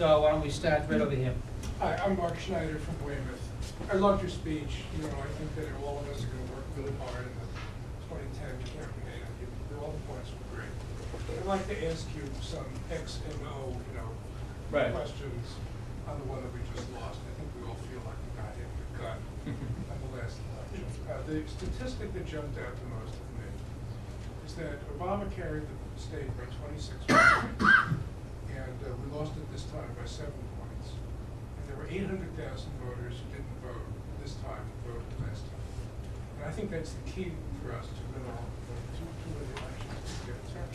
go. Why don't we start right over here? Hi, I'm Mark Schneider from Weymouth. I loved your speech. You know, I think that all of us are going to work really hard in the 2010 campaign. All the points were great. I'd like to ask you some X and O, questions on the one that we just lost. I think we all feel like we got hit in the gut on the last election. The statistic that jumped out the most to me is that Obama carried the state by 26 points, and we lost it this time by 7 points. And there were 800,000 voters who didn't vote this time who voted last time. And I think that's the key for us to win all to win the elections, to get a turn.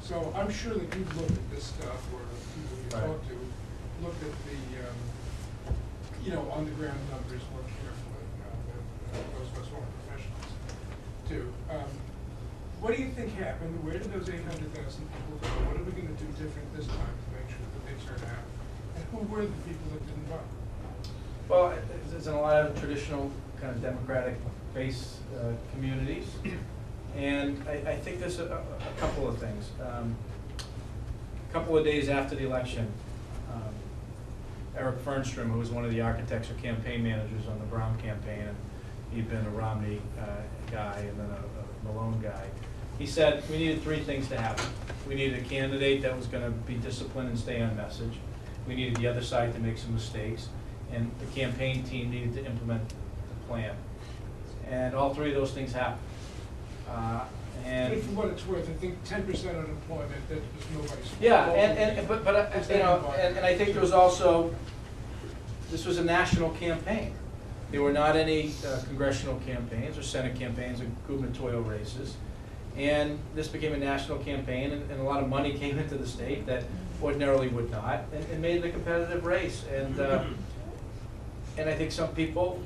So I'm sure that you've looked at this stuff, or the people you talked to looked at the on the ground numbers more carefully than those of us who aren't professionals do. What do you think happened? Where did those 800,000 people go? What are we going to do different this time to make sure that they turn out? And who were the people that didn't vote? Well, it's in a lot of traditional kind of democratic base communities. And I think there's a couple of things. A couple of days after the election, Eric Fernstrom, who was one of the architects or campaign managers on the Brown campaign, and he'd been a Romney guy and then a Malone guy, he said we needed 3 things to happen. We needed a candidate that was going to be disciplined and stay on message. We needed the other side to make some mistakes. And the campaign team needed to implement the plan. And all 3 of those things happened. And for what it's worth, I think 10% unemployment, that was nobody's fault. Yeah, but I think there was also, this was a national campaign. There were not any congressional campaigns or Senate campaigns or gubernatorial races. And this became a national campaign, and a lot of money came into the state that ordinarily would not, and made it a competitive race. And I think some people,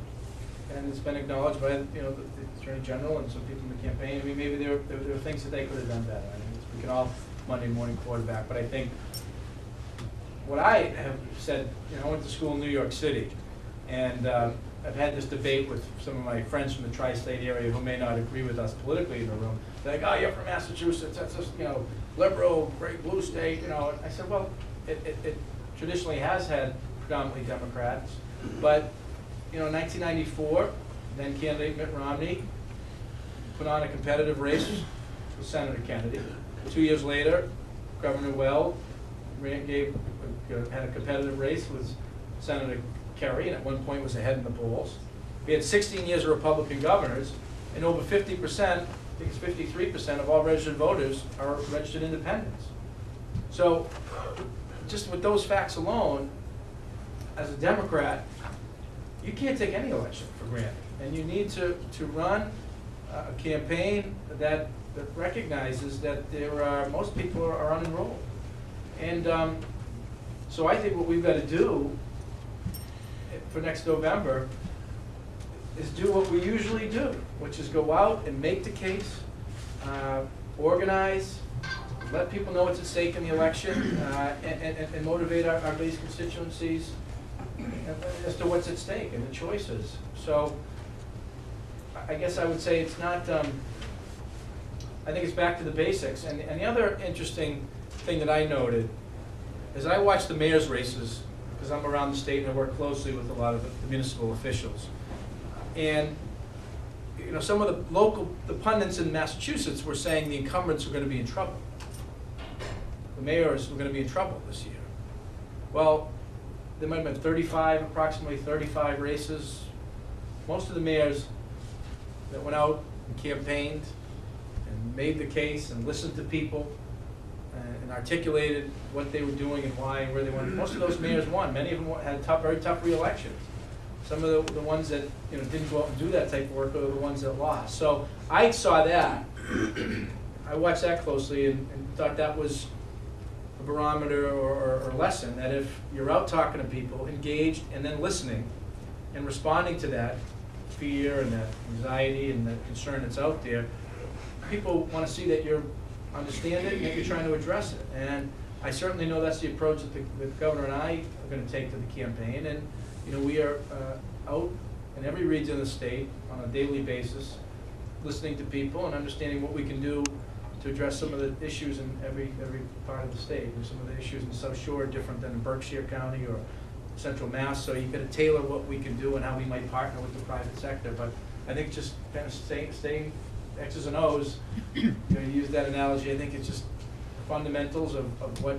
and it's been acknowledged by the Attorney General and some people in the campaign, I mean, maybe there were things that they could have done better. I mean, we can all Monday morning quarterback, but I think what I have said, I went to school in New York City, and I've had this debate with some of my friends from the tri-state area who may not agree with us politically in the room. They're like, oh, you're from Massachusetts, that's just, liberal, great blue state, I said, well, it traditionally has had predominantly Democrats, but, in 1994, then candidate Mitt Romney put on a competitive race with Senator Kennedy. 2 years later, Governor Well had a competitive race with Senator Kerry, and at one point was ahead in the polls. We had 16 years of Republican governors, and over 50%, I think it's 53% of all registered voters are registered independents. So, just with those facts alone, as a Democrat, you can't take any election for granted. And you need to run a campaign that recognizes that most people are unenrolled. And so I think what we've got to do for next November is do what we usually do, which is go out and make the case, organize, let people know what's at stake in the election, and motivate our base constituencies as to what's at stake and the choices. So I guess I would say it's not, I think it's back to the basics. And the other interesting thing that I noted is I watch the mayor's races, because I'm around the state and I work closely with a lot of the municipal officials. And some of the pundits in Massachusetts were saying the incumbents were going to be in trouble. The mayors were going to be in trouble this year. Well, there might have been approximately 35 races. Most of the mayors that went out and campaigned and made the case and listened to people and articulated what they were doing and why and where they went. Most of those mayors won. Many of them had very tough re-elections. Some of the ones that didn't go out and do that type of work are the ones that lost. So I saw that. I watched that closely and thought that was a barometer or lesson that if you're out talking to people, engaged, and then listening and responding to that fear and that anxiety and that concern that's out there, people want to see that you understand it and that you're trying to address it. And I certainly know that's the approach that the governor and I are going to take to the campaign. And we are out in every region of the state on a daily basis, listening to people and understanding what we can do to address some of the issues in every part of the state. And some of the issues in South Shore are different than in Berkshire County or Central Mass, so you gotta tailor what we can do and how we might partner with the private sector. But I think just kind of staying X's and O's, you know, you use that analogy, I think it's just fundamentals of what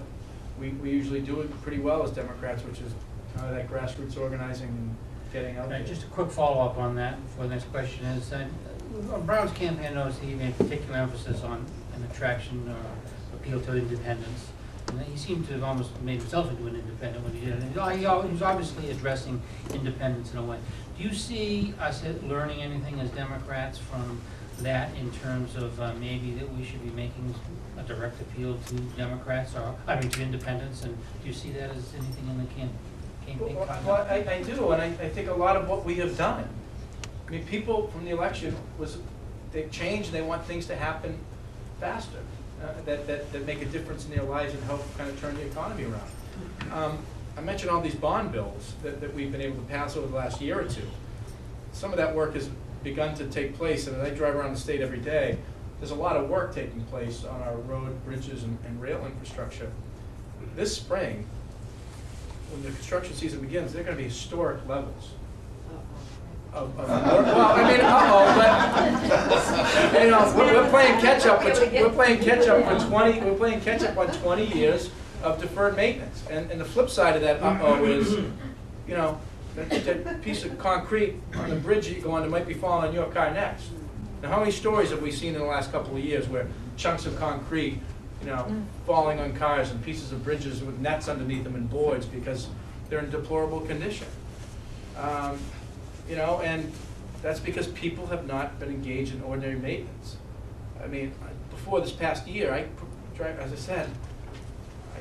we usually do it pretty well as Democrats, which is kind of that grassroots organizing and getting out there. Just a quick follow-up on that before the next question is, Brown's campaign noticed he made particular emphasis on an attraction or appeal to independence. And he seemed to have almost made himself into an independent when he did it. And he was obviously addressing independence in a way. Do you see us learning anything as Democrats from that in terms of maybe that we should be making a direct appeal to Democrats, or I mean to independents? And do you see that as anything in the campaign? Well, I do, and I think a lot of what we have done. I mean, people from the election they change and they want things to happen faster. That make a difference in their lives and help kind of turn the economy around. I mentioned all these bond bills that we've been able to pass over the last year or two. Some of that work has begun to take place, and as I drive around the state every day, there's a lot of work taking place on our road, bridges, and rail infrastructure. This spring, when the construction season begins, they're going to be historic levels. Well, I mean, but you know, we're playing catch up. We're playing catch up for 20. We're playing catch up on 20 years of deferred maintenance. And the flip side of that is, you know, that piece of concrete on the bridge that you go on that might be falling on your car next. Now, how many stories have we seen in the last couple of years where chunks of concrete, you know, falling on cars and pieces of bridges with nets underneath them and boards because they're in deplorable condition? You know, and that's because people have not been engaged in ordinary maintenance. I mean, before this past year, I drive, as I said,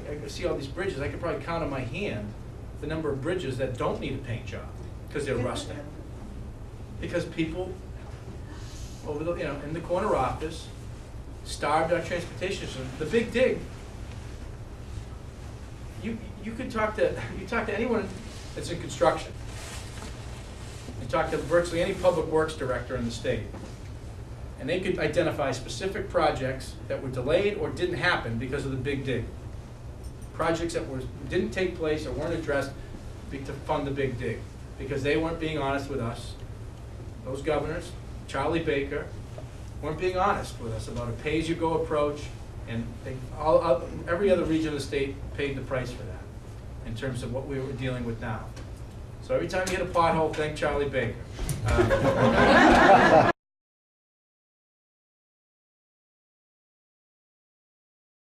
I see all these bridges. I could probably count on my hand the number of bridges that don't need a paint job because they're rusting. Because people over the, you know, in the corner office starved our transportation system. The big dig. You could talk to anyone that's in construction. You talk to virtually any public works director in the state, and they could identify specific projects that were delayed or didn't happen because of the big dig. Projects that didn't take place or weren't addressed to fund the big dig because they weren't being honest with us. Those governors, Charlie Baker, weren't being honest with us about a pay-as-you-go approach, and every other region of the state paid the price for that in terms of what we were dealing with now. So every time you hit a pothole, thank Charlie Baker.